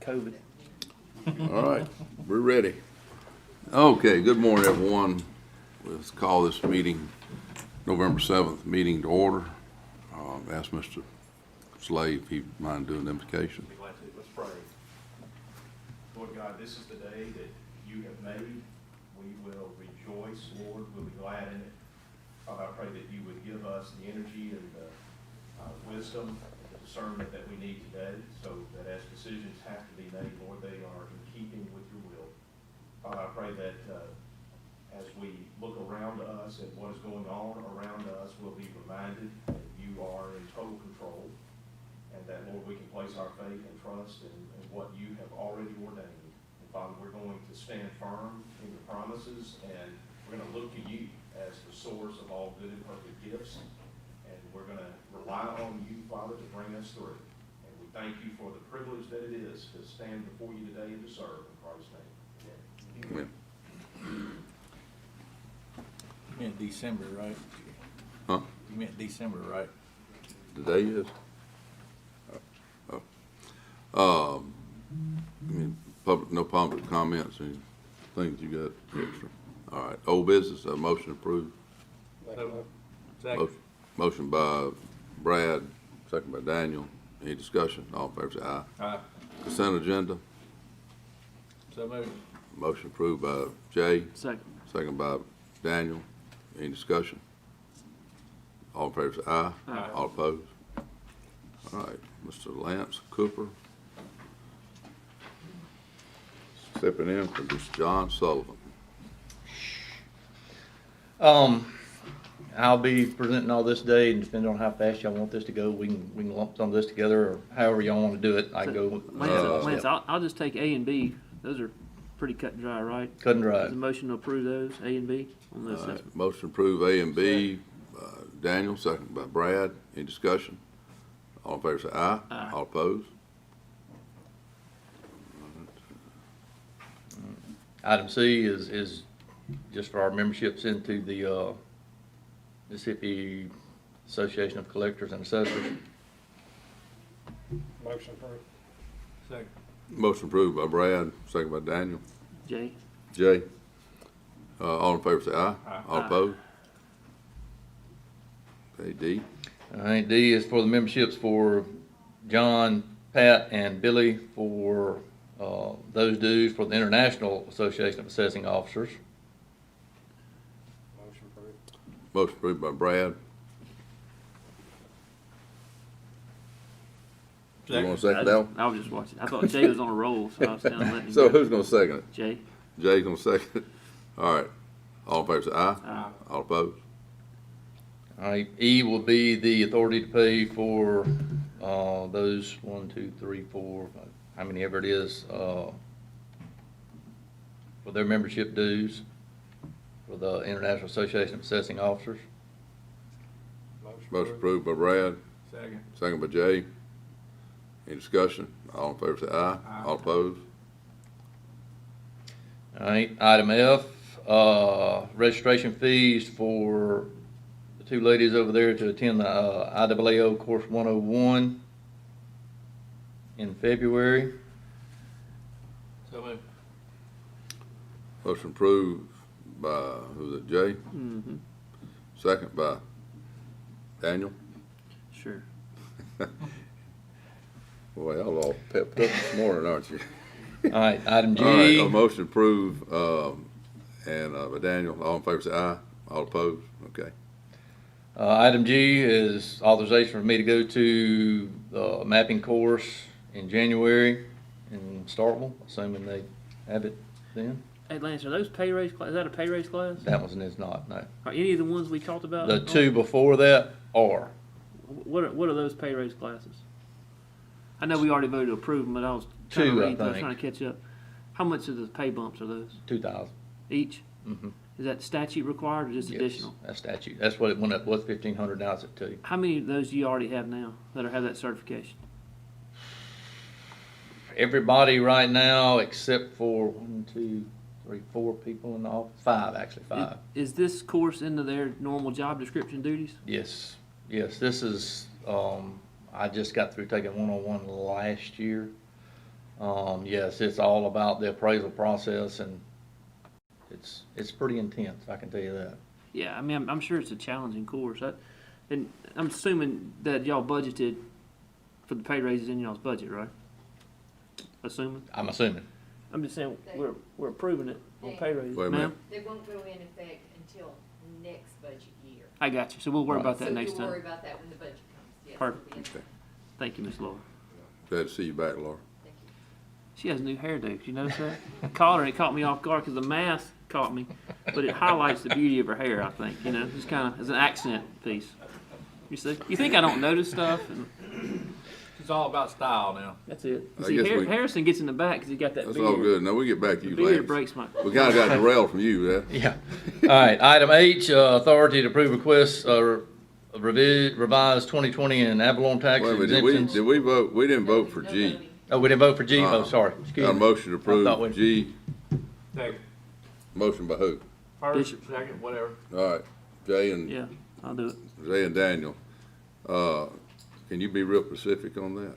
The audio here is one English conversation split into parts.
COVID. All right, we're ready. Okay, good morning, everyone. Let's call this meeting, November 7th, meeting to order. Ask Mr. Slade if he'd mind doing the invocation. Be glad to. Let's pray. Lord God, this is the day that you have made. We will rejoice, Lord. We'll be glad in it. Father, I pray that you would give us the energy and the wisdom and the discernment that we need today, so that as decisions have to be made, Lord, they are in keeping with your will. Father, I pray that as we look around us at what is going on around us, we'll be reminded that you are in total control, and that, Lord, we can place our faith and trust in what you have already ordained. And Father, we're going to stand firm in your promises, and we're going to look to you as the source of all good and perfect gifts, and we're going to rely on you, Father, to bring us through. And we thank you for the privilege that it is to stand before you today and to serve in Christ's name. Amen. Amen. You meant December, right? Huh? You meant December, right? Today is? No public comments, any things you got extra? All right, old business, motion approved. Second. Motion by Brad, second by Daniel. Any discussion? All in favor say aye. Aye. Consent agenda, So moved. motion approved by Jay, Second. second by Daniel. Any discussion? All in favor say aye. Aye. All opposed? All right, Mr. Lance Cooper. Stepping in for this John Sullivan. I'll be presenting all this day, and depending on how fast y'all want this to go, we can lump some of this together, or however y'all want to do it. I can go. Lance, I'll just take A and B. Those are pretty cut and dry, right? Cut and Is dry. the motion to approve those, A and B, on the All right, assessment? motion approved A and B, Daniel, second by Brad. Any discussion? All in favor say aye. Aye. All opposed? Item C is just for our memberships into the Mississippi Association of Collectors and Assessors. Motion approved. Second. Motion approved by Brad, second by Daniel. Jay? Jay? All in favor say aye. Aye. All Aye. opposed? Okay, D. All right, D is for the memberships for John, Pat, and Billy for those dues for the International Association of Assessing Officers. Motion approved. Motion approved by Brad. You want to second that one? I was just watching. I thought Jay was on a roll, so I was kind of letting him So go. who's gonna second it? Jay? Jay's gonna second it. All right. All in favor say aye. Aye. All opposed? All right, E will be the authority to pay for those 1, 2, 3, 4, how many ever it is, for their membership dues for the International Association of Assessing Officers. Motion approved by Brad, Second. second by Jay. Any discussion? All in favor say aye. Aye. All opposed? All right, item F, registration fees for the two ladies over there to attend the IAAO Course 101 in February. So moved. Motion approved by, who's it, Jay? Mm-hmm. Second by Daniel. Sure. Boy, y'all all pepped up this morning, aren't you? All right, item G. All right, a motion approved, and by Daniel. All in favor say aye. All opposed? Okay. Item G is authorization for me to go to the mapping course in January in Starkville, assuming they have it then. Hey, Lance, are those pay raise class? Is that a pay raise class? That one is not, no. Are any of the ones we talked about? The two before that are. What are those pay raise classes? I know we already voted to approve them, but I was trying Two, to I read. I was think. trying to catch up. How much of the pay bumps are those? 2,000. Each? Mm-hmm. Is that statute required or just additional? That's statute. That's what it went up, was 1,500, now it's at 2. How many of those do you already have now that have that certification? Everybody right now, except for 1, 2, 3, 4 people in the office, 5 actually, 5. Is this course into their normal job description duties? Yes, yes, this is, I just got through taking 101 last year. Yes, it's all about the appraisal process, and it's pretty intense, I can tell you that. Yeah, I mean, I'm sure it's a challenging course. And I'm assuming that y'all budgeted for the pay raises in y'all's budget, right? Assuming. I'm assuming. I'm just saying we're approving it on pay raises. Wait a minute. Ma'am? They won't go in effect until next budget year. I got you. So we'll worry about that So next you'll worry time. about that when the budget comes. Yes, Perfect. it'll be in- Okay. Thank you, Miss Laura. Glad to see you back, Laura. Thank you. She has a new hairdo. Did you notice that? I called her and it caught me off guard because the mask caught me, but it highlights the beauty of her hair. I think just kind of as an accent piece. You see? You think I don't notice stuff? And It's all about style now. that's it. I See, guess we- Harrison gets in the back because he got that That's beard. all good. Now we get back to The you, beard Lance. breaks my. We kinda got derailed from you, Yeah. All right, item H, authority to approve requests, revised 2020 and Avalon tax Wait a minute, exemptions. did we vote? We didn't vote for No G. voting. Oh, we didn't vote for G? Uh-uh. Oh, sorry. Excuse Got a me. motion to I thought approve G. Second. Motion by who? First, Bishop. second, whatever. All right, Jay and Yeah, I'll do it. Jay and Daniel. Can you be real specific on that?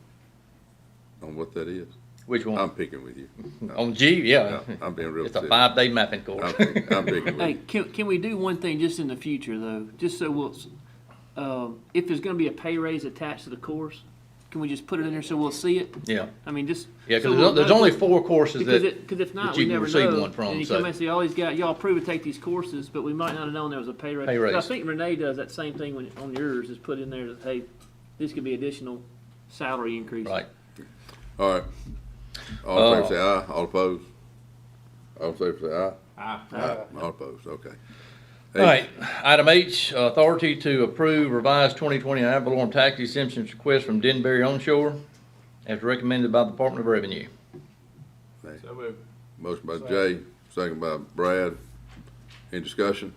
On what that is? Which I'm one? picking with you. No, On G, yeah. no, I'm being real It's a specific. 5-day mapping course. I'm picking with Hey, you. can we do one thing just in the future though? Just so if there's going to be a pay raise attached to the course, can we just put it in there so we'll see it? Yeah, I mean, just yeah, so because we'll there's know- only 4 courses because that, because if not, that we you can never receive know. one from, And you so- come and say, "Oh, y'all approve to take these courses," but we might not have known there was a pay raise. Pay But I raise. think Renee does that same thing on yours. Is put in there that hey, this could be additional salary increase. right. All right. All in favor say aye. All opposed? All in favor say aye. Aye. All opposed, okay. All right, item H, authority to approve revised 2020 Avalon tax exemptions request from Denbury onshore as recommended by the Department of Revenue. So moved. Motion by Jay, second by Brad. Any discussion?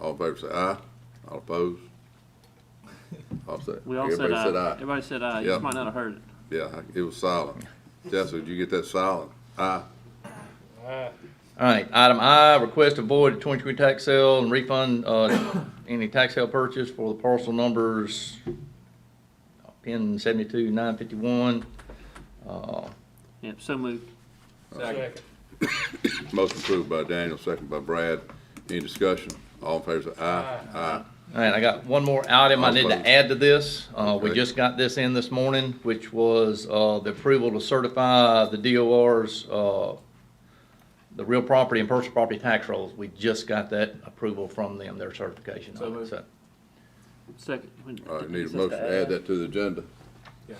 All in favor say aye. All opposed? All said. We all said Everybody aye. said aye. Everybody said aye. You Yeah. just might not have heard it. Yeah, it was silent. Jessica, did you get that silent? Aye. All right, item I, request to void the 2020 tax sale and refund any tax sale purchase for the parcel numbers PIN 72-951. Yeah, so moved. Second. Motion approved by Daniel, second by Brad. Any discussion? All in favor say aye. Aye. All right, I got one more item I need All to opposed. add to this. We Okay. just got this in this morning, which was the approval to certify the DOR's, the real property and personal property tax rolls. We just got that approval from them, their certification So on it. moved. So, Second. All right, need a Is this motion to add that to the agenda. Yeah.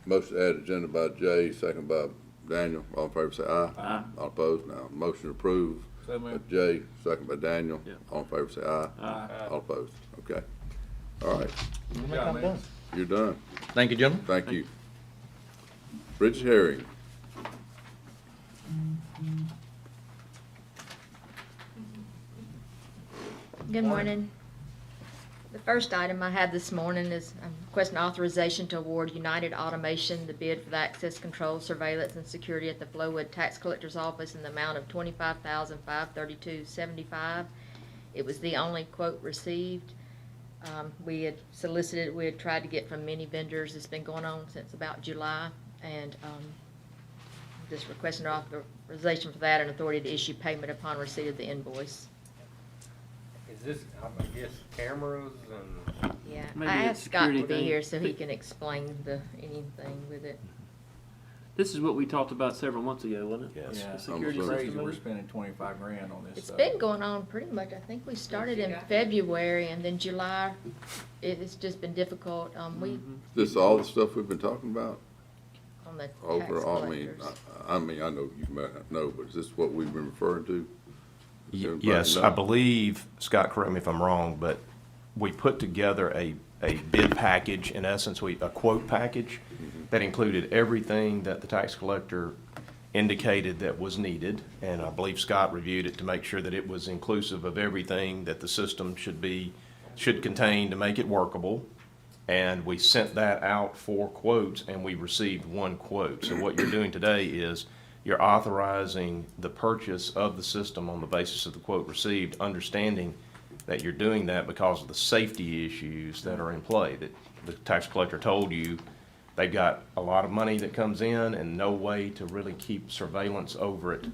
Motion to add agenda by Jay, second by Daniel. All in favor say aye. Aye. All opposed? Now, motion approved So by moved. Jay, second by Daniel. Yeah. All in favor say aye. Aye. All opposed? Okay. All right, Good job, man. you're done. thank you, gentlemen. Thank you. Bridge Herring. Good morning. The first item I have this morning is requesting authorization to award United Automation the bid for the access control, surveillance, and security at the Flowwood Tax Collector's Office in the amount of $25,532.75. It was the only quote received. We had solicited, we had tried to get from many vendors. It's been going on since about July, and just requesting authorization for that and authority to issue payment upon receipt of the invoice. Is this, I guess, cameras and, Yeah, Maybe I a asked Scott to security be thing. here so he can explain anything with it. This is what we talked about several months ago, wasn't it? Yes. Yeah, The security Almost crazy, system. we're spending 25 grand on this It's stuff. been going on pretty much, I think we started in February and then July, it's just been difficult. We, This all the stuff we've been talking about? on the tax Overall, I mean, collectors. I mean, I know you might not know, but is this what we've been referring to? Does everybody Yes, know? I believe, Scott, correct me if I'm wrong, but we put together a bid package, in essence, a quote package that included everything that the tax collector indicated that was needed, and I believe Scott reviewed it to make sure that it was inclusive of everything that the system should contain to make it workable. And we sent that out for quotes, and we received one quote. So what you're doing today is you're authorizing the purchase of the system on the basis of the quote received, understanding that you're doing that because of the safety issues that are in play. That the tax collector told you, they've got a lot of money that comes in and no way to really keep surveillance over it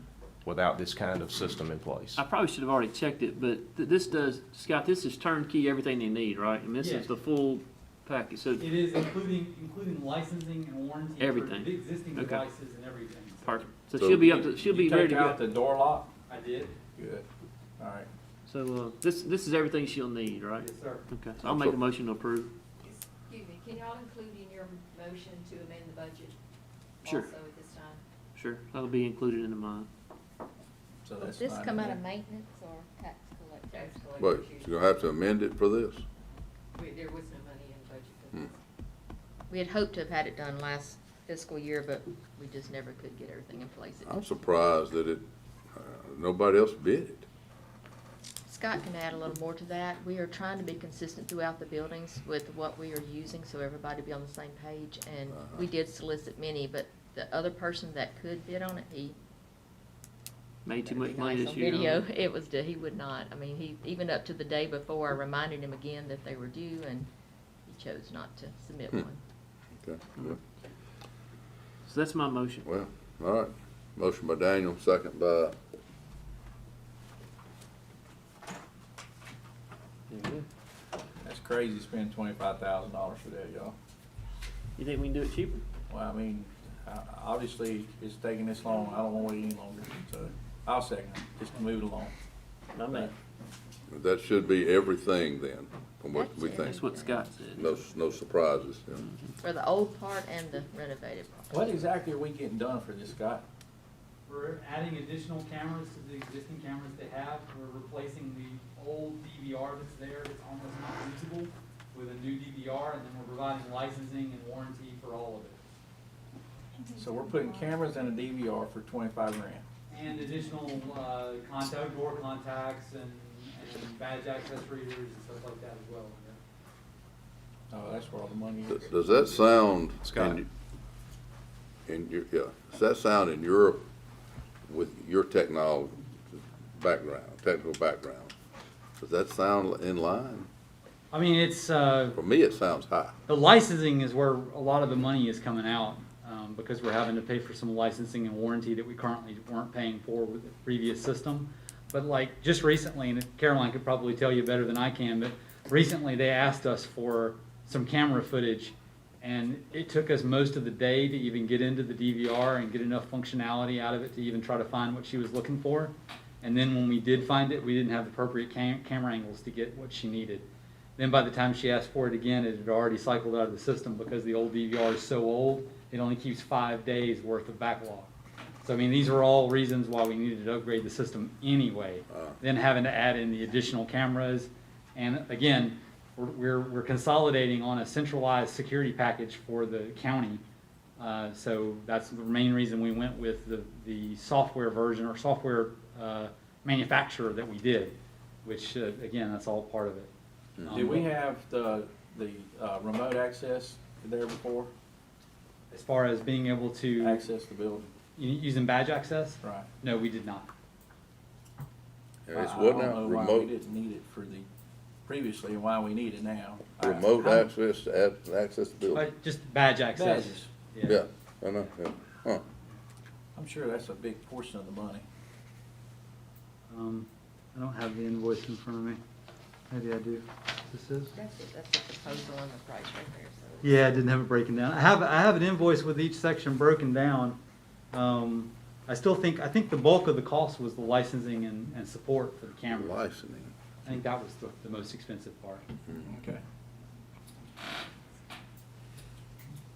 without this kind of system in place. I probably should have already checked it, but this does, Scott, this is turnkey, everything they need, right? And this Yeah. is the full package, so, It is including licensing and warranty for Everything. the existing Okay. devices and everything. So perfect. So So she'll be up to, she'll be You ready take to out go. the door lock? I did. Good. All right. So, this is everything she'll need, right? Yes, sir. Okay, so I'll make a motion to approve. Excuse me, can y'all include in your motion to amend the budget? Sure. Also at this time? Sure, that'll be included in the mine. So Will that's this fine. come out of maintenance or tax collector? Tax But collector's you're gonna have to amend it for this? There was no money in the budget for this. We had hoped to have had it done last fiscal year, but we just never could get everything in place. I'm surprised that nobody else bid it. Scott can add a little more to that. We are trying to be consistent throughout the buildings with what we are using, so everybody be on the same page. And we did solicit many, but the other person that could bid on it, he Made too much Be money nice this on year. video. It was, he would not. I mean, he, even up to the day before, I reminded him again that they were due, and he chose not to submit one. Okay, well, So that's my motion. well, all right. Motion by Daniel, second by, That's crazy to spend $25,000 for that, y'all. You think we can do it cheaper? Well, I mean, obviously, it's taking this long. I don't want to wait any longer. So I'll second it, just to move it along. My man. that should be everything then, from what we That's think. That's what Scott said. No surprises, yeah. For the old part and the renovated part. What exactly are we getting done for this, Scott? We're adding additional cameras to the existing cameras they have. We're replacing the old DVR that's there, that's almost not usable, with a new DVR, and then we're providing licensing and warranty for all of it. So we're putting cameras in a DVR for 25 grand. And additional, door contacts and badge access readers and stuff like that as well. Oh, that's where all the money is. Does that sound? Scott. Yeah, does that sound in your, with your technical background, does that sound in line? I mean, it's, For me, it sounds high. the licensing is where a lot of the money is coming out, because we're having to pay for some licensing and warranty that we currently weren't paying for with the previous system. But like, just recently, and Caroline could probably tell you better than I can, but recently they asked us for some camera footage, and it took us most of the day to even get into the DVR and get enough functionality out of it to even try to find what she was looking for. And then when we did find it, we didn't have the appropriate camera angles to get what she needed. Then by the time she asked for it again, it had already cycled out of the system because the old DVR is so old, it only keeps 5 days worth of backlog. So I mean, these are all reasons why we needed to upgrade the system anyway. Then having to add in the additional cameras, and again, we're consolidating on a centralized security package for the county. So that's the main reason we went with the software version or software manufacturer that we did, which again, that's all part of it. Did we have the remote access there before? As far as being able to Access the building? using badge access? Right. No, we did not. And it's I what don't now, know why we remote, didn't need it for the, previously, and why we need it now. remote How- access to access the building? Just badge access. Badges. Yeah, I know, yeah, huh. I'm sure that's a big portion of the money. I don't have the invoice in front of me. Maybe I do. This is? That's it, that's the proposal and the price right there, so. Yeah, I didn't have it breaking down. I have an invoice with each section broken down. I think the bulk of the cost was the licensing and support for the camera. Licensing. I think that was the most expensive part. Okay.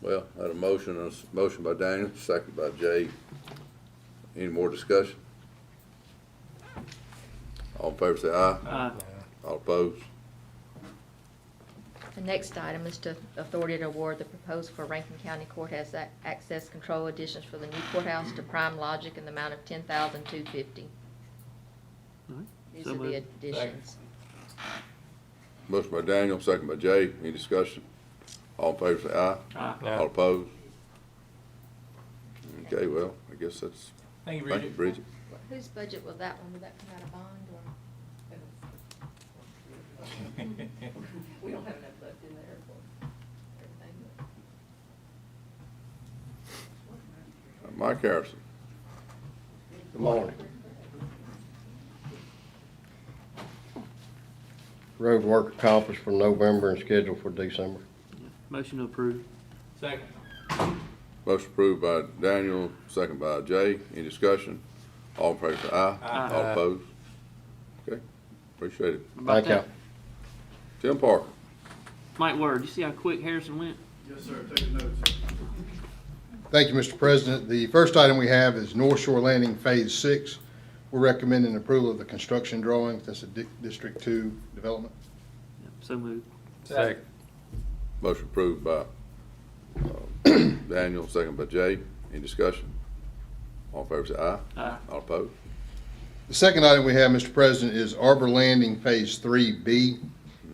Well, I had a motion by Daniel, second by Jay. Any more discussion? All in favor say aye. All opposed? The next item is to authority to award the proposal for Rankin County Courthouse access control additions for the new courthouse to Prime Logic in the amount of $10,250. These So are the moved. additions. Motion by Daniel, second by Jay. Any discussion? All in favor say aye. Aye. All opposed? Okay, well, I guess that's, Thank you, thank you, Bridget. Bridget. Whose budget will that one, will that come out of bond or? We don't have enough left in there for. Mike Harrison. Good morning. Road work accomplished for November and scheduled for December. Motion to approve. Second. Motion approved by Daniel, second by Jay. Any discussion? All in favor say aye. Aye. All opposed? Okay, appreciate it. About Thank you. that, Tim Parker. Mike Word, you see how quick Harrison went? Yes, sir. Take notes. Thank you, Mr. President. The first item we have is North Shore Landing Phase 6. We're recommending approval of the construction drawings. That's a District 2 development. Yep, so moved. Second. Motion approved by Daniel, second by Jay. Any discussion? All in favor say aye. Aye. All opposed? The second item we have, Mr. President, is Arbor Landing Phase 3B,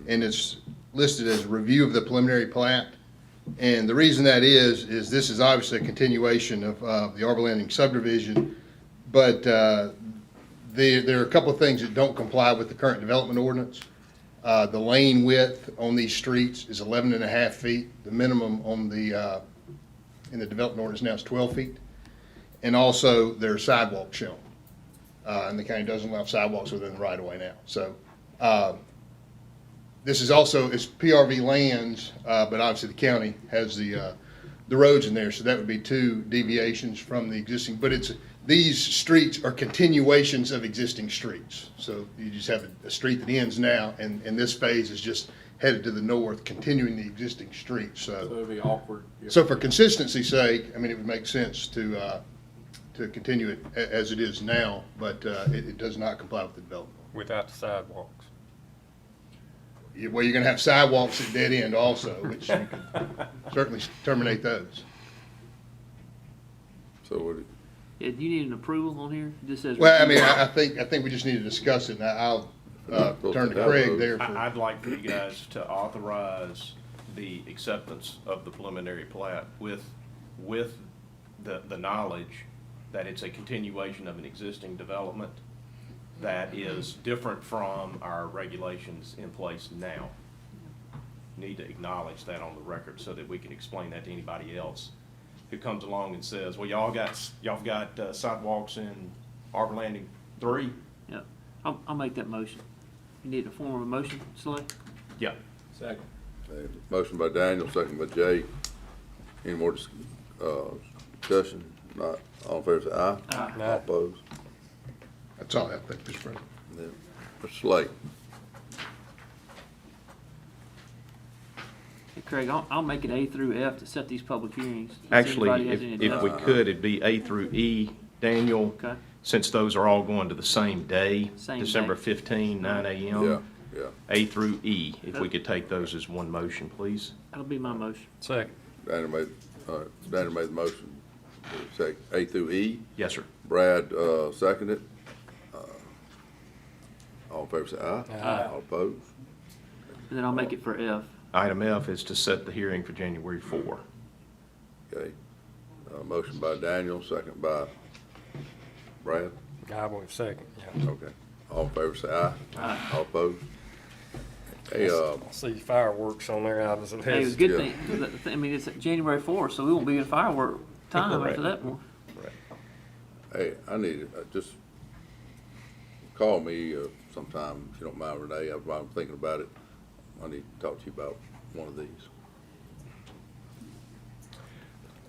and it's listed as review of the preliminary plat. And the reason that is this is obviously a continuation of the Arbor Landing subdivision, but there are a couple of things that don't comply with the current development ordinance. The lane width on these streets is 11.5 feet. The minimum on the in the development ordinance now is 12 feet. And also there are sidewalks shown. And the county doesn't allow sidewalks within the right of way now. So this is also, it's PRV lands, but obviously the county has the roads in there. So that would be 2 deviations from the existing, but these streets are continuations of existing streets. So you just have a street that ends now, and this phase is just headed to the north, continuing the existing street. So it'd be awkward. So for consistency's sake, I mean, it would make sense to continue it as it is now, but it does not comply with the development. Without the sidewalks. Well, you're gonna have sidewalks at dead end also, which you could certainly terminate those. So what do Yeah, do you need an approval on here? It just says. Well, I review. mean, I think we just need to discuss it, and I'll turn to Craig there for. I'd like for you guys to authorize the acceptance of the preliminary plat with the knowledge that it's a continuation of an existing development that is different from our regulations in place now. Need to acknowledge that on the record so that we can explain that to anybody else who comes along and says, well, y'all got sidewalks in Arbor Landing 3? Yep, I'll make that motion. You need a form of a motion, Slay? Yeah. Second. Okay, motion by Daniel, second by Jay. Any more discussion? Not, all in favor say aye. Aye. All opposed? That's all I have, thank you, Mr. President. Then, Mr. Slate. Hey, Craig, I'll make it A through F to set these public hearings. Does Actually, anybody have any if we objections? could, it'd be A through E, Daniel. Okay. Since those are all going to the same day, Same December day. 15, 9 a.m. Yeah. A through E, if we could take those as one motion, please. That'll be my motion. Second. Daniel made the motion. Say A through E. Yes, sir. Brad, seconded. All in favor say aye. Aye. All opposed? And then I'll make it for F. Item F is to set the hearing for January 4. Okay. Motion by Daniel, second by Brad. I won't second, yeah. Okay. All in favor say aye. Aye. All opposed? Hey, I see fireworks on there. I was Hey, it was a good Yeah. thing. I mean, it's January 4th, so we won't be in firework time after Correct. that one. hey, I need it. Just call me sometime if you don't mind, Renee. I'm thinking about it. I need to talk to you about one of these.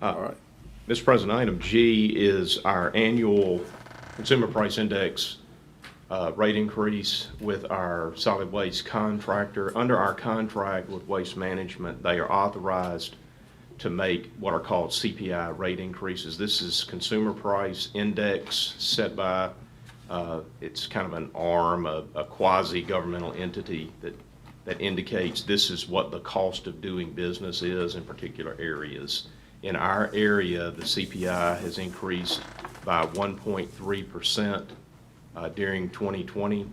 All right. Mr. President, item G is our annual Consumer Price Index rate increase with our solid waste contractor. Under our contract with Waste Management, they are authorized to make what are called CPI rate increases. This is Consumer Price Index set by, it's kind of an arm, a quasi-governmental entity that indicates this is what the cost of doing business is in particular areas. In our area, the CPI has increased by 1.3% during 2020.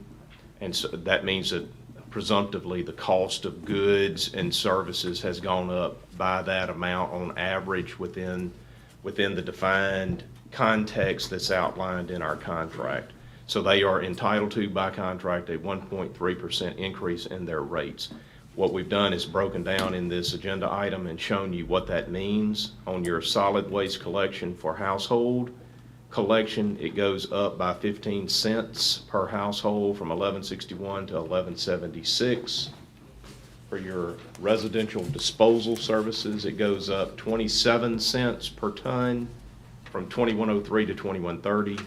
And so that means that presumptively the cost of goods and services has gone up by that amount on average within the defined context that's outlined in our contract. So they are entitled to, by contract, a 1.3% increase in their rates. what we've done is broken down in this agenda item and shown you what that means. On your solid waste collection for household collection, it goes up by 15 cents per household from $11.61 to $11.76. For your residential disposal services, it goes up 27 cents per ton from $21.03 to $21.30.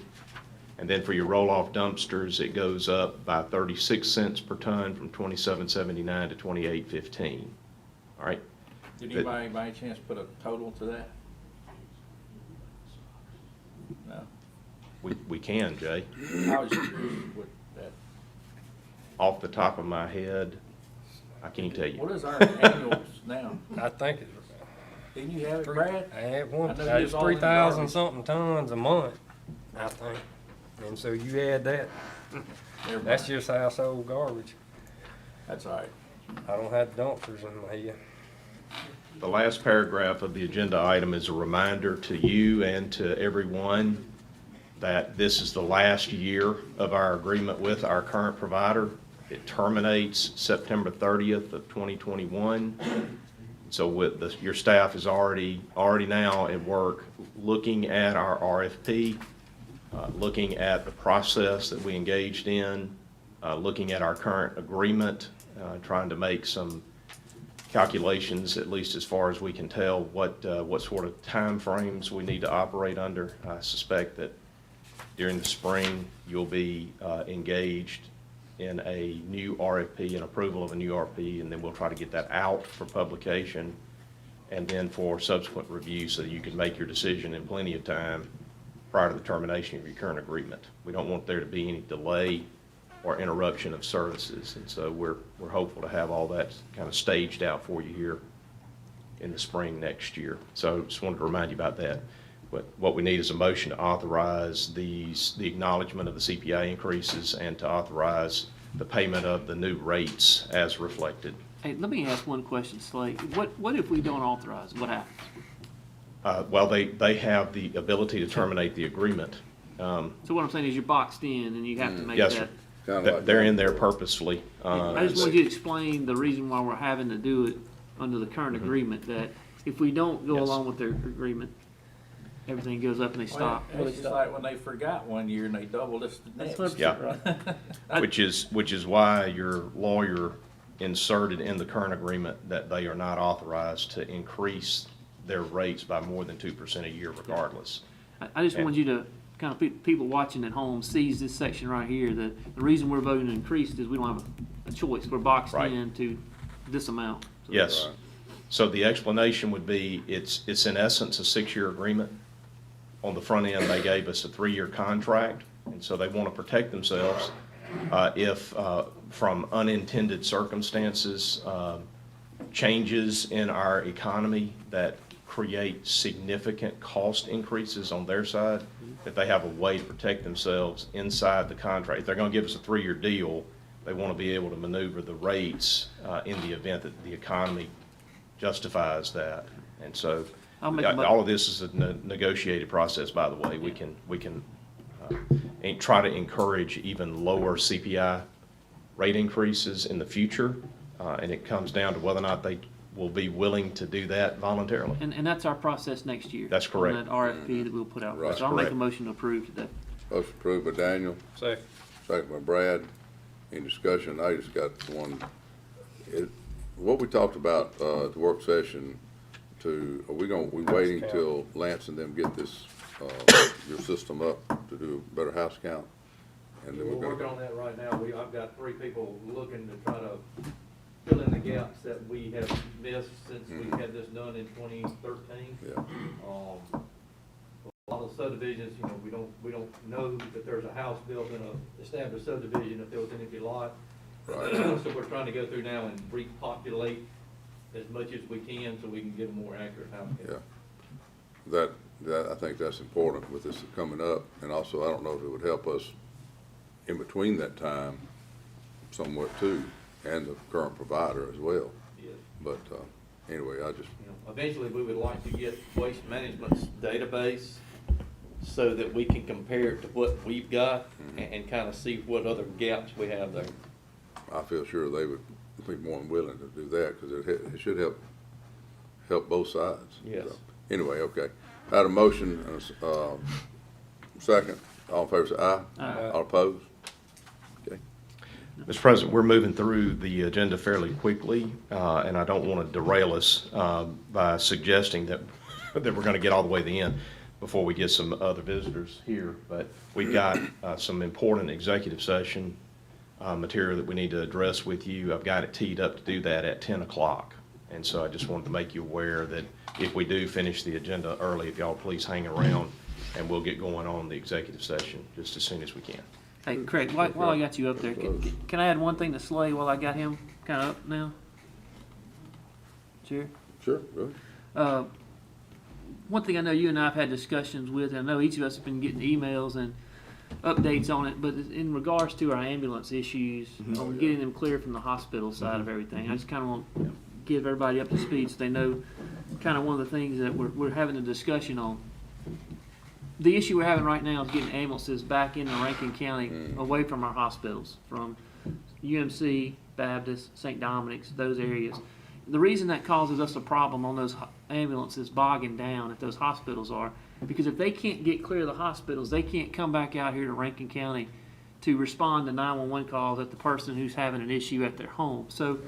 And then for your roll-off dumpsters, it goes up by 36 cents per ton from $27.79 to $28.15. All right? Did anybody by any chance put a total to that? No. We can, Jay. I was just curious what that, Off the top of my head, I can't tell you. what is our annuals now? I think it's. Didn't you have it, Brad? I had one, I know you was it's all in 3,000 garbage. something tons a month, I think. And so you add that, Never that's mind. just household garbage. That's all right. I don't have dumpsters in my head. The last paragraph of the agenda item is a reminder to you and to everyone that this is the last year of our agreement with our current provider. It terminates September 30th of 2021. So with your staff is already now at work looking at our RFP, looking at the process that we engaged in, looking at our current agreement, trying to make some calculations, at least as far as we can tell, what sort of timeframes we need to operate under. I suspect that during the spring, you'll be engaged in a new RFP, an approval of a new RFP, and then we'll try to get that out for publication and then for subsequent review so that you can make your decision in plenty of time prior to the termination of your current agreement. We don't want there to be any delay or interruption of services, and so we're hopeful to have all that kind of staged out for you here in the spring next year. So just wanted to remind you about that. But what we need is a motion to authorize the acknowledgement of the CPI increases and to authorize the payment of the new rates as reflected. Hey, let me ask one question, Slate. What if we don't authorize? What happens? Well, they have the ability to terminate the agreement. So what I'm saying is you're boxed in and you have to make Yes, that. sir. Kinda like They're that. in there purposefully. I just wanted you to explain the reason why we're having to do it under the current agreement, that if we don't go Yes. along with their agreement, everything goes up and they Well, stop. it's just like when they forgot one year and they doubled this the next. That's Yeah. right. Which is why your lawyer inserted in the current agreement that they are not authorized to increase their rates by more than 2% a year regardless. I just want you to, kind of people watching at home, seize this section right here, that the reason we're voting to increase it is we don't have a choice. We're boxed Right. into this amount. So- Yes. So the explanation would be, it's in essence a 6-year agreement. On the front end, they gave us a 3-year contract, and so they want to protect themselves if from unintended circumstances, changes in our economy that create significant cost increases on their side, that they have a way to protect themselves inside the contract. If they're going to give us a 3-year deal, they want to be able to maneuver the rates in the event that the economy justifies that. And so I'll make a mo- all of this is a negotiated process, by the way. We can try to encourage even lower CPI rate increases in the future, and it comes down to whether or not they will be willing to do that voluntarily. And that's our process next year. That's correct. On that RFP that we'll put out. Right. So I'll make a Correct. motion to approve today. Motion approved by Daniel, Second. second by Brad. Any discussion? I just got one. What we talked about, at the work session are we waiting till Lance and them get this, your system up to do a better house count? And then We're we're working gonna, on that right now. I've got 3 people looking to try to fill in the gaps that we have missed since we had this done in 2013. yeah, A lot of subdivisions, we don't know that there's a house built in a established subdivision if there was an empty lot. right. So we're trying to go through now and repopulate as much as we can so we can get a more accurate house count. Yeah. That, I think that's important with this coming up, and also I don't know if it would help us in between that time somewhat too, and the current provider as well. Yes. But, anyway, I just, Eventually, we would like to get Waste Management's database so that we can compare it to what we've got and kind of see what other gaps we have there. I feel sure be more than willing to do that, because it should help both sides. Yes. So, anyway, okay. I had a motion and a second. All in favor say aye. Aye. All opposed? Okay. Mr. President, we're moving through the agenda fairly quickly, and I don't want to derail us by suggesting that we're going to get all the way to the end before we get some other visitors here. But we've got some important executive session material that we need to address with you. I've got it teed up to do that at 10 o'clock. And so I just wanted to make you aware that if we do finish the agenda early, if y'all please hang around, and we'll get going on the executive session just as soon as we can. Hey, Craig, while I got you up there, can I add one thing to Slay while I got him kind of up now? Sure. Sure, go ahead. One thing I know you and I have had discussions with, and I know each of us have been getting emails and updates on it, but in regards to our ambulance issues, on getting them clear from the hospital side of everything, I just kind of want to give everybody up to speed so they know kind of one of the things that we're having a discussion on. The issue we're having right now is getting ambulances back into Rankin County away from our hospitals, from UMC, Baptist, St. Dominic's, those areas. The reason that causes us a problem on those ambulances bogging down at those hospitals are because if they can't get clear of the hospitals, they can't come back out here to Rankin County to respond to 911 calls at the person who's having an issue at their home. So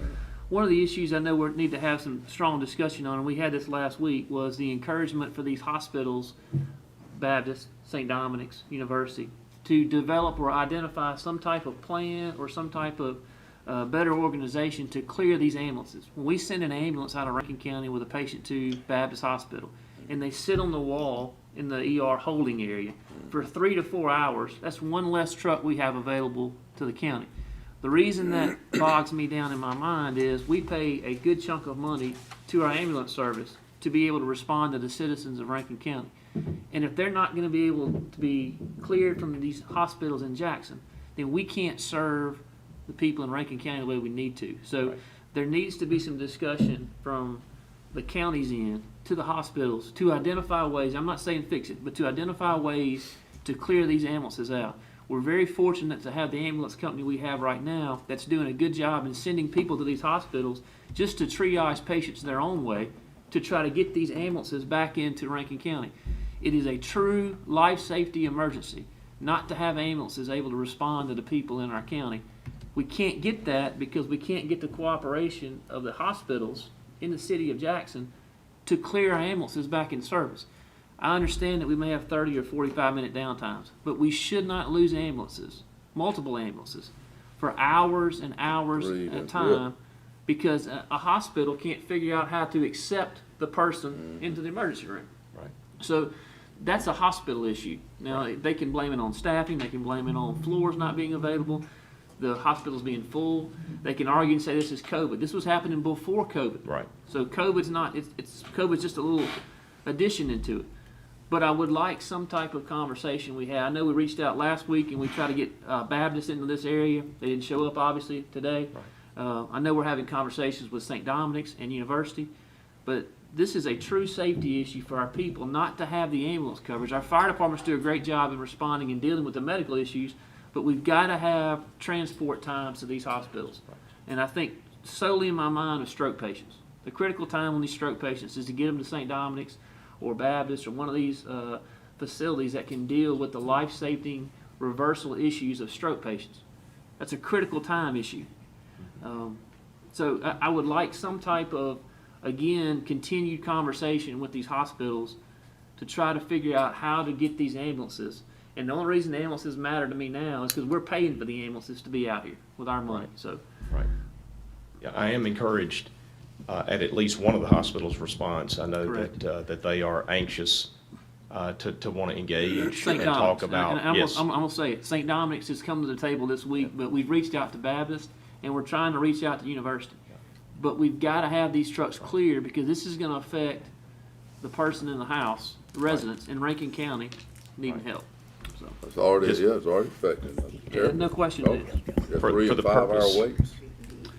one of the issues I know we need to have some strong discussion on, and we had this last week, was the encouragement for these hospitals, Baptist, St. Dominic's, University, to develop or identify some type of plan or some type of better organization to clear these ambulances. When we send an ambulance out of Rankin County with a patient to Baptist Hospital, and they sit on the wall in the ER holding area for 3 to 4 hours, that's one less truck we have available to the county. The reason that bogs me down in my mind is we pay a good chunk of money to our ambulance service to be able to respond to the citizens of Rankin County. And if they're not going to be able to be cleared from these hospitals in Jackson, then we can't serve the people in Rankin County the way we need to. So there needs to be some discussion from the county's end to the hospitals to identify ways, I'm not saying fix it, but to identify ways to clear these ambulances out. We're very fortunate to have the ambulance company we have right now that's doing a good job in sending people to these hospitals just to triage patients their own way to try to get these ambulances back into Rankin County. It is a true life safety emergency not to have ambulances able to respond to the people in our county. We can't get that because we can't get the cooperation of the hospitals in the city of Jackson to clear our ambulances back in service. I understand that we may have 30 or 45-minute downtimes, but we should not lose ambulances, multiple ambulances, for hours and hours at a time because a hospital can't figure out how to accept the person into the emergency room. Right. So that's a hospital issue. Now, they can blame it on staffing, they can blame it on floors not being available, the hospitals being full. They can argue and say this is COVID. This was happening before COVID. Right. So COVID's not, COVID's just a little addition into it. But I would like some type of conversation we had. I know we reached out last week and we tried to get Baptist into this area. They didn't show up, obviously, today. Right. I know we're having conversations with St. Dominic's and University, but this is a true safety issue for our people not to have the ambulance coverage. Our fire departments do a great job in responding and dealing with the medical issues, but we've got to have transport times to these hospitals. Right. And I think solely in my mind of stroke patients. The critical time on these stroke patients is to get them to St. Dominic's or Baptist or one of these facilities that can deal with the life-saving reversal issues of stroke patients. That's a critical time issue. So I would like some type of, again, continued conversation with these hospitals to try to figure out how to get these ambulances. And the only reason the ambulances matter to me now is because we're paying for the ambulances to be out here with our money. So, right. Yeah, I am encouraged at least one of the hospital's response. I know that they are anxious to want to engage and talk about. And I'm going to say it. St. Dominic's has come to the table this week, but we've reached out to Baptist and we're trying to reach out to University. But we've got to have these trucks clear because this is going to affect the person in the house, the residents in Rankin County needing help. So it's already affecting. No question it is. For the 5 hour waits.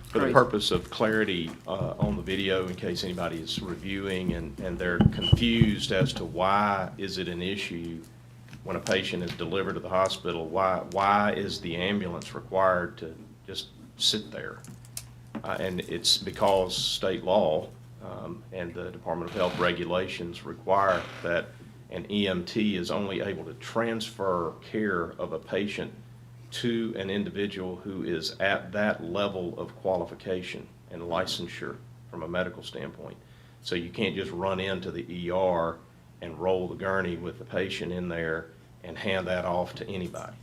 For the purpose of clarity on the video, in case anybody is reviewing and they're confused as to why is it an issue when a patient is delivered to the hospital, why is the ambulance required to just sit there? And it's because state law and the Department of Health regulations require that an EMT is only able to transfer care of a patient to an individual who is at that level of qualification and licensure from a medical standpoint. So you can't just run into the ER and roll the gurney with the patient in there and hand that off to anybody.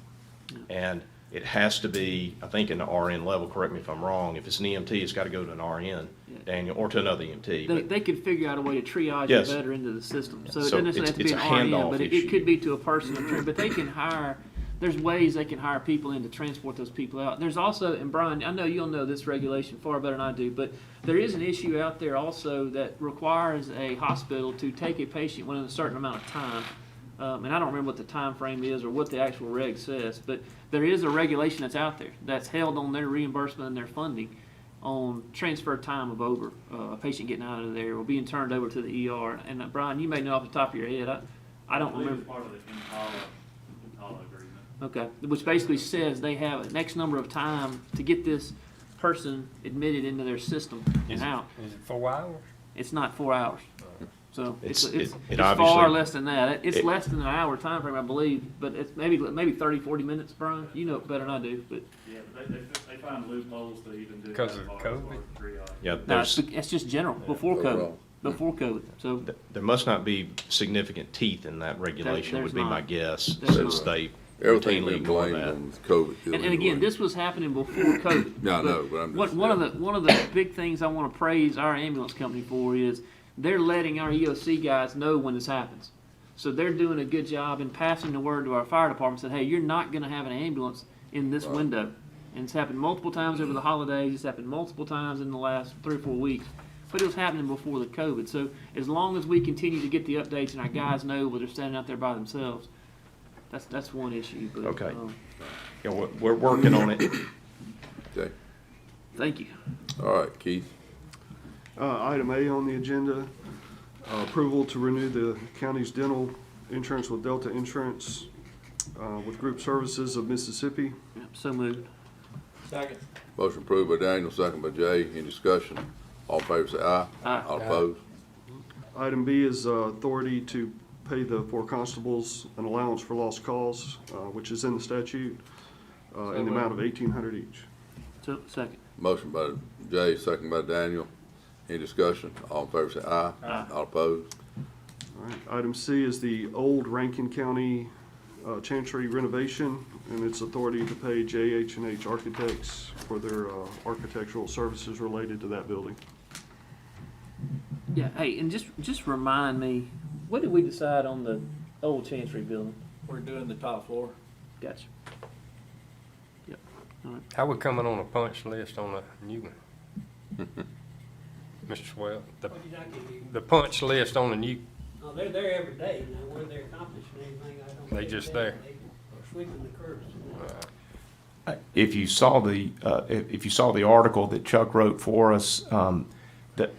And it has to be, I think, in the RN level, correct me if I'm wrong, if it's an EMT, it's got to go to an RN, Daniel, or to another EMT. They could figure out a way to triage Yes. it better into the system. So it So doesn't necessarily have to be it's an a RN, handoff but it issue. could be to a person of training. But they can hire, there's ways they can hire people in to transport those people out. There's also, and Brian, I know you'll know this regulation far better than I do, but there is an issue out there also that requires a hospital to take a patient within a certain amount of time. And I don't remember what the time frame is or what the actual reg says, but there is a regulation that's out there that's held on their reimbursement and their funding on transfer time of over a patient getting out of there or being turned over to the ER. And Brian, you may know off the top of your head. I don't remember. Part of the Impala agreement. Okay, which basically says they have an X number of time to get this person admitted into their system and out. Is it 4 hours? It's not 4 hours. So it's It far obviously- less than that. It's less than an hour time frame, I believe, but it's maybe 30, 40 minutes, Brian. You know it better than I do, but Yeah, but they find loopholes to even do Because that of far as COVID? far as triage. Yeah, no, it's just general, before COVID. Overall. Before COVID, so there must not be significant teeth in that regulation, There's would be my not. guess, There's since not. they Everything routinely been ignore blamed that. on COVID. and anyway. again, this was happening before COVID. Yeah, I know, but I'm just- one of the big things I want to praise our ambulance company for is they're letting our EOC guys know when this happens. So they're doing a good job in passing the word to our fire department, saying, hey, you're not going to have an ambulance in this window. And it's happened multiple times over the holidays. It's happened multiple times in the last 3 or 4 weeks. But it was happening before the COVID. So as long as we continue to get the updates and our guys know where they're standing out there by themselves, that's one issue. But, Okay. Yeah, we're working on it. Okay, thank you. all right, Keith. Item A on the agenda, approval to renew the county's dental insurance with Delta Insurance with Group Services of Mississippi. Yep, so moved. Second. Motion approved by Daniel, second by Jay. Any discussion? All in favor say aye. Aye. All opposed? Item B is authority to pay the 4 constables an allowance for lost calls, which is in the statute, in the amount of $1,800 each. So second. Motion by Jay, second by Daniel. Any discussion? All in favor say aye. Aye. All opposed? All right. Item C is the old Rankin County Chancery renovation, and its authority to pay JH&H Architects for their architectural services related to that building. Yeah, hey, and just remind me, what did we decide on the old Chancery building? We're doing the top floor. Gotcha. Yep. All right. How we coming on a punch list on the new one? Mr. Swell, the punch list on the new, Oh, they're there every day. Now, whether they're accomplishing anything, I don't. They think just they- there. They are sweeping the curves. If you saw the article that Chuck wrote for us, that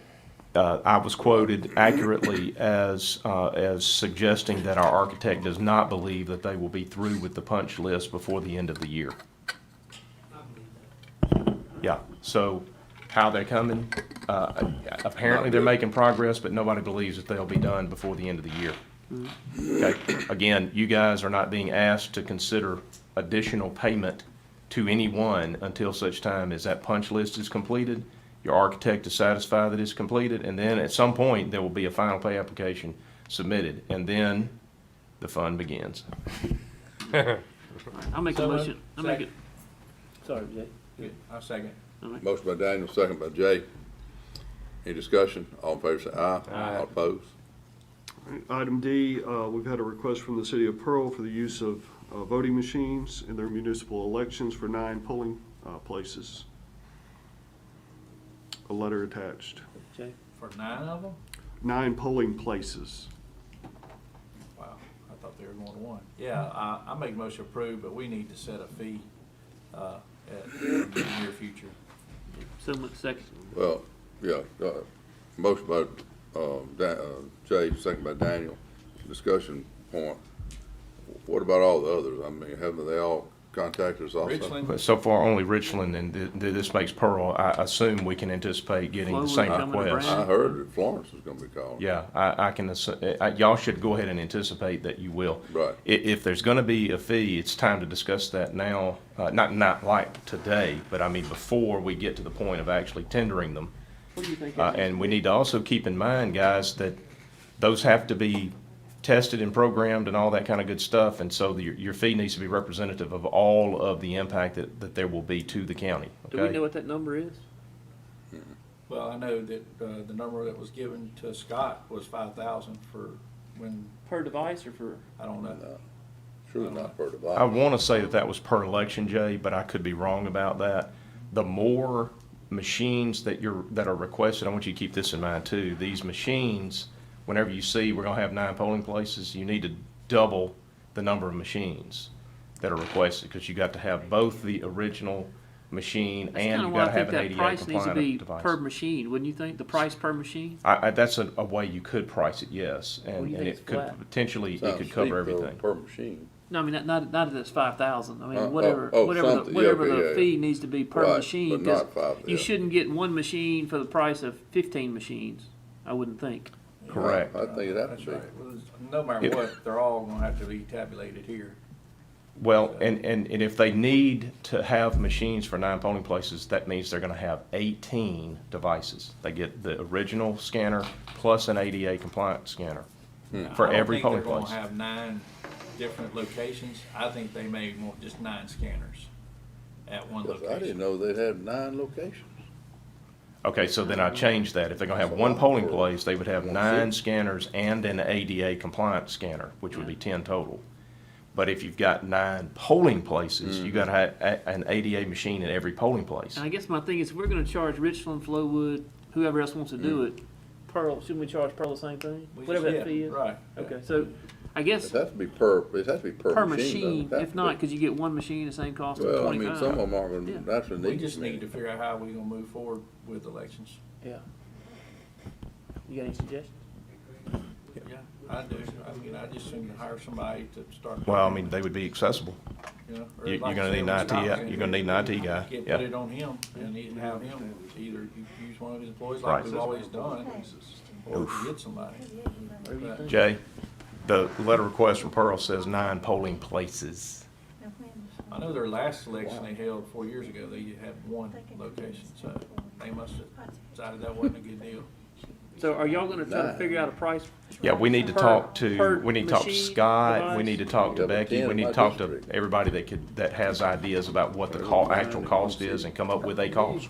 I was quoted accurately as suggesting that our architect does not believe that they will be through with the punch list before the end of the year. I believe that. Yeah, so how they're coming, apparently they're making progress, but nobody believes that they'll be done before the end of the year. Okay, again, you guys are not being asked to consider additional payment to anyone until such time as that punch list is completed, your architect is satisfied that it's completed, and then at some point, there will be a final pay application submitted, and then the fun begins. I'll make a motion. I'll make it. Sorry, Jay. Good. I'll second. All right. Motion by Daniel, second by Jay. Any discussion? All in favor say aye. Aye. All opposed? All right. Item D, we've had a request from the city of Pearl for the use of voting machines in their municipal elections for 9 polling places. A letter attached. Jay. For 9 of them? 9 polling places. Wow, I thought they were going to 1. Yeah, I make a motion approved, but we need to set a fee in the near future. So much second. Well, yeah, motion by Jay, second by Daniel. Discussion point. What about all the others? I mean, haven't they all contact us also? Richland. But so far, only Richland, and this makes Pearl. I assume we can anticipate getting the same Flowood coming to request. Brown. I heard that Florence is gonna be calling. Yeah, I can, y'all should go ahead and anticipate that you will. Right. If there's gonna be a fee, it's time to discuss that now, not like today, but I mean before we get to the point of actually tendering them. What do you think? And we need to also keep in mind, guys, that those have to be tested and programmed and all that kind of good stuff, and so your fee needs to be representative of all of the impact that there will be to the county, Do we okay? know what that number is? Well, I know that, the number that was given to Scott was 5,000 for when, Per device or for? I don't know. No, surely not per device. I want to say that was per election, Jay, but I could be wrong about that. The more machines that are requested, I want you to keep this in mind too. These machines, whenever you see we're gonna have 9 polling places, you need to double the number of machines that are requested, because you got to have both the original machine That's and kinda you why I gotta have think an that ADA price needs to be compliant device. per machine, wouldn't you think? The price per machine? That's a way you could price it, yes, What do and you and think it could it's flat? potentially, it Sounds could steep, cover though, everything. per machine. No, I mean, not that it's 5,000. I mean, Oh, whatever, oh, whatever something, whatever yeah, the yeah. fee needs to be per Right, machine. but 'Cause not 5, you yeah. shouldn't get one machine for the price of 15 machines, I wouldn't think. Correct. I think it'd have That's to be. right. Well, no matter what, they're all gonna have to be tabulated here. Well, and if they need to have machines for 9 polling places, that means they're gonna have 18 devices. They get the original scanner plus an ADA compliant scanner for every polling I don't place. think they're gonna have 9 different locations. I think they may want just 9 scanners at one Because I location. didn't know they'd have 9 locations. Okay, so then I changed that. If they're gonna have one polling place, they would have 9 scanners and an ADA compliant scanner, which would be 10 total. But if you've got 9 polling places, you gotta have an ADA machine in every polling place. And I guess my thing is, if we're gonna charge Richland, Flowood, whoever else wants to do it, Pearl, shouldn't we charge Pearl the same thing? We Whatever just that did, fee is? right. Okay, so I guess It has to be per per machine. machine, doesn't it? if not, because you get one machine, the same cost of Well, I 25. mean, some of them aren't Yeah. gonna naturally We need. just many. need to figure out how we're gonna move forward with elections. Yeah. You got any suggestions? Yeah, I do. I mean, I just assume to hire somebody to start. Well, I mean, they would be accessible. You know, or You're like gonna I need said, an when IT, Scott was in you're gonna need an IT guy, Get yeah. put it on him and he can have him either use one of his employees Right. like we've always done, or get somebody. But- Jay, the letter request from Pearl says 9 polling places. I know their last election they held 4 years ago, they had 1 location, so they must have decided that wasn't a good deal. So are y'all gonna try to figure out a price? Yeah, we need to per- talk per to, we need to talk to machine, Scott, we device? need to talk to Yeah, but Becky, 10 we in need to my talk to district. everybody that has ideas about what the actual cost is and come up with a cost,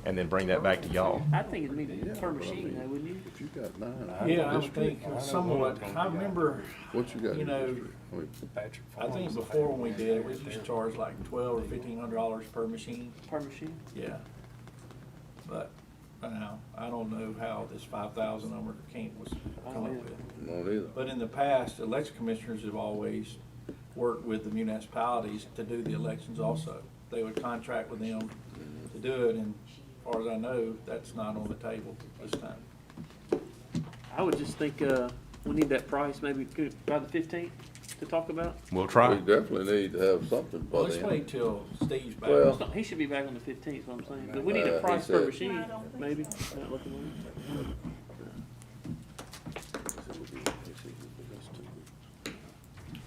and then bring that back to y'all. I think it'd be per machine though, wouldn't you? If you got 9. Yeah, I would think somewhat, I remember, What you got? you in know, your district? I mean, I think before when we did it, we used to charge like $1,200 or $1,500 per machine. Per machine? Yeah. But now, I don't know how this 5,000 number was come up with. not either. But in the past, election commissioners have always worked with the municipalities to do the elections also. They would contract with them to do it, and as far as I know, that's not on the table this time. I would just think, we need that price maybe by the 15th to talk about. We'll We try. definitely need to have something by Well, let's then. wait till Steve's back. Well- He should be back on the 15th, what I'm saying. But we need a he price per said- machine, maybe. Not looking at it.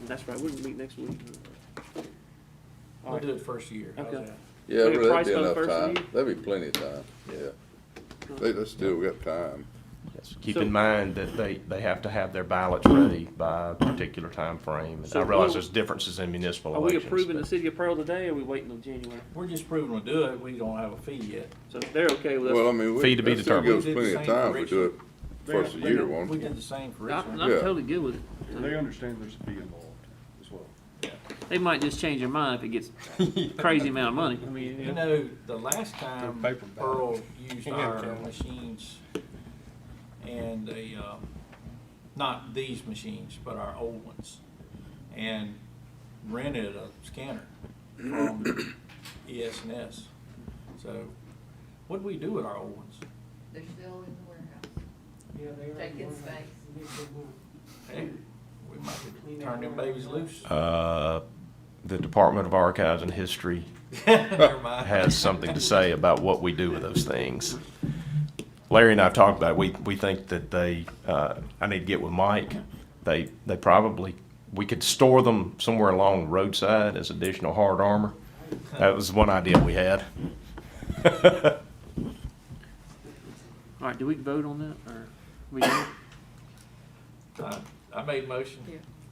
That's right, we can meet next week. We'll do it first year. How's Okay. that? Yeah, Maybe but price that'd be by the enough first of time. the year? That'd be plenty of time, yeah. They still got time. Yes. Keep So- in mind that they have to have their ballots ready by a particular time frame. And So I realize we'll- there's differences in municipal Are we elections. approving the but- city of Pearl today, or are we waiting until January? We're just proving we'll do it. We don't have a fee yet. So they're okay with us? Well, I mean, Fee to be that still determined. gives us plenty of time if we do it first of the year, won't We it? did the same for I'm Richmond. I'm Yeah. totally good with it. They understand there's a fee involved as well. They might just change their mind if it gets crazy amount of money. I mean, You know, the last time paper Pearl used Yeah, our okay. machines and not these machines, but our old ones, and rented a scanner from ES&S. So, what do we do with our old ones? They're still in the warehouse. Yeah, they are. Taking space. Hey, we might could turn them babies loose. the Department of Archives and History Never mind. has something to say about what we do with those things. Larry and I have talked about it. We think that they, I need to get with Mike. They probably, we could store them somewhere along the roadside as additional hard armor. That was one idea we had. All right, do we vote on that, or we don't? I made motion.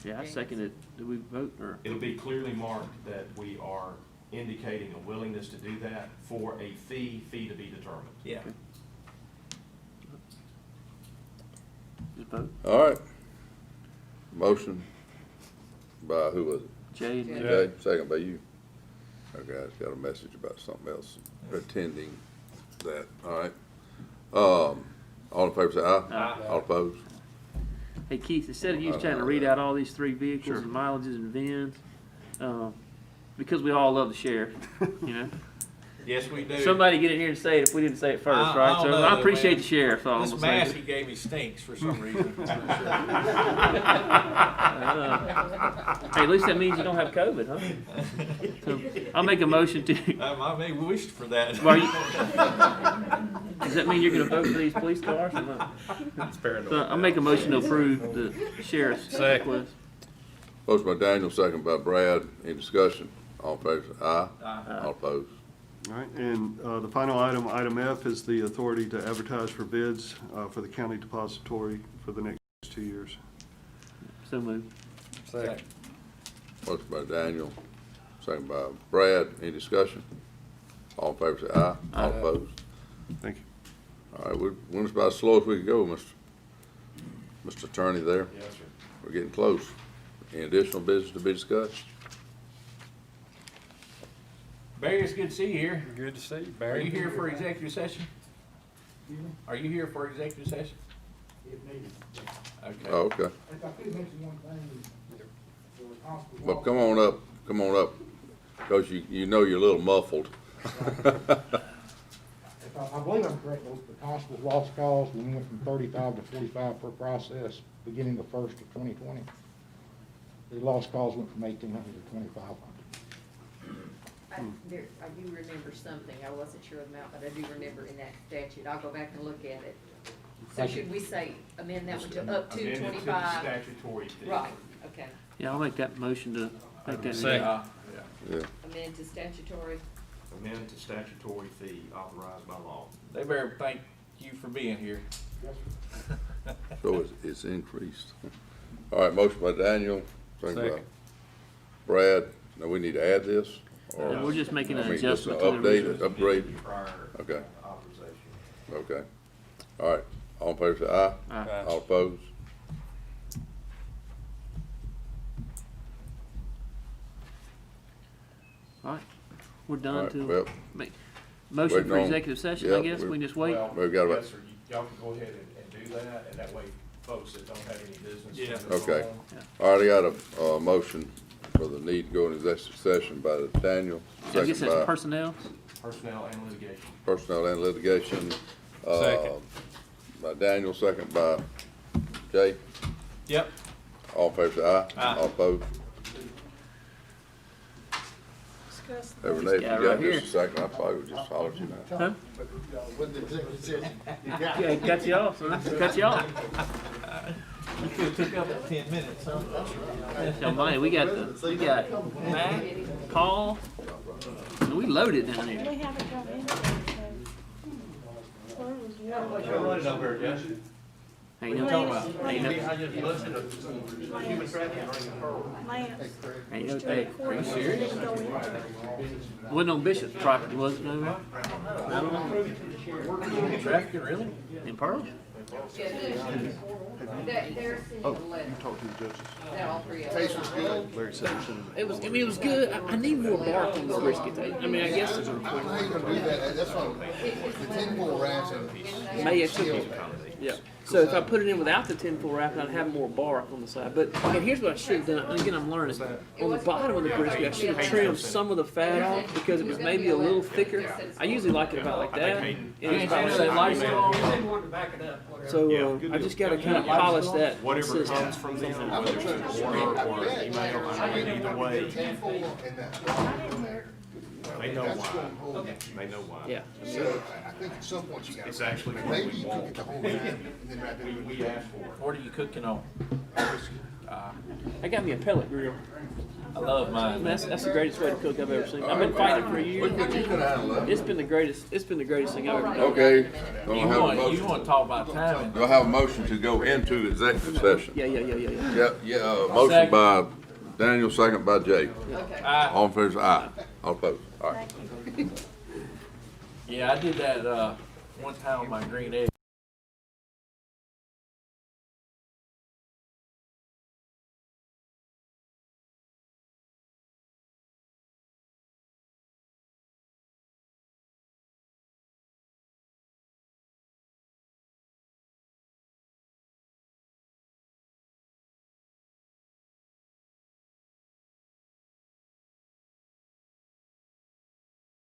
Yeah, I seconded. Do we vote, or? It'll be clearly marked that we are indicating a willingness to do that for a fee to be determined. Yeah. Just vote. All right. Motion by who was it? Jay and me. Jay, second by you. Okay, I just got a message about something else, attending that, all right. All in favor say aye. Aye. All opposed? Hey Keith, instead of you trying to read out all these 3 vehicles and mileages and VINs, because we all love the sheriff, you know? Yes, we do. Somebody get in here and say it if we didn't say it first, I right? don't So know, I appreciate man. the sheriff, so I'm This gonna say mask it. he gave me stinks for some reason. Hey, at least that means you don't have COVID, huh? So, I'll make a motion to, I may wished for that. Are you- does that mean you're gonna vote for these police cars or not? So I'll make a motion to approve the sheriff's request. Motion by Daniel, second by Brad. Any discussion? All in favor say aye. Aye. All opposed? All right, and the final item, item F, is the authority to advertise for bids for the county depository for the next 2 years. So moved. Second. Motion by Daniel, second by Brad. Any discussion? All in favor say aye. All opposed? Thank you. All right, we went about as slow as we could go, Mr. Attorney there. Yes, sir. We're getting close. Any additional business to be discussed? Barry, it's good to see you here. Good to see you, Are Barry. you here for executive session? Are you here for executive session? Okay. Oh, okay. If I could mention one thing, for hospital. Well, come on up, because you know you're a little muffled. If I believe I'm correct, the constable lost calls, we went from 35 to 45 per process, beginning the 1st of 2020. The lost calls went from 1,800 to 2,500. I do remember something, I wasn't sure of the amount, but I do remember in that statute, I'll go back and look at it. So should we say amend that one to up to Amended 25? statutory fee. Right, okay, Yeah, I'll make that motion to make that. Second. Yeah. amend to statutory. Amend to statutory fee authorized by law. They better thank you for being here. So it's increased. All right, motion by Daniel, second by Second. Brad. Now we need to add this? or- No, we're just making an I mean, just adjustment to the update original. it, upgrade? Prior Okay, authorization. okay. All right, all in favor say aye. Aye. All opposed? All right, we're All done right, till, well, motion waiting for on- executive session, yeah, I guess, we- we can just wait. Well, We've got about- yes, sir, y'all can go ahead and do that, and that way folks that don't have any business. Yeah. can move Okay. on. All right, I got a motion for the need to go into executive session by Daniel, I guess second that's by personnel. Personnel and litigation. personnel and litigation. Second. By Daniel, second by Jay. Yep. All in favor say aye. Aye. All opposed? Every neighbor, guy you got right here. just a second, I probably would just holler at you now. Huh? With the executive session, you got Yeah, cut you off, son, cut you off. You could have took up 10 minutes, huh? Tell Bonnie, we got Matt, Paul, and we loaded down here. We haven't got anything, so. What y'all running over here, Jesse? Ain't no, talking about? ain't no, I just listened to human trafficking ring of pearl. Lance. ain't no, hey, Are you serious? wasn't on Bishop's property, was it, over Trafficking, really? in Pearl? They're sending a letter, Talk to the judges. that all three of Case them. was good. Larry said he sent it. It was, I mean, it was good. I need more bark on this brisket. I mean, I guess it's a How you gonna do that? That's what, the 10 bull rats and. May have took it. Yeah. So if I put it in without the tinfoil wrapping, I'd have more bark on the side. But and here's what I should have done. And again, I'm learning. On the bottom of the brisket, I should have trimmed some of the fat off because it was maybe a little thicker. I usually like it about like that. And it's about the same lifestyle. They want to back it up, whatever. So I just got to kind of polish that. Whatever system. comes from them, whether it's an order or an email, I mean, either way, they know why. They know why. Yeah. So I think at some point you gotta. It's actually what Maybe we you want. cook it the whole night and then wrap it in. We asked for it. What are you cooking on? I got me a pellet grill. I love mine. That's the greatest way to cook I've ever seen. I've been fighting for a year. Look what you could handle it. It's been the greatest. It's been the greatest thing I've ever done. Okay, do I You have a want motion? to talk about timing? Do I have a motion to go into executive session? Yeah. Motion by Daniel, second by Jay. I, All in favor, say aye. All opposed, all right. yeah, I did that, one time with my green egg.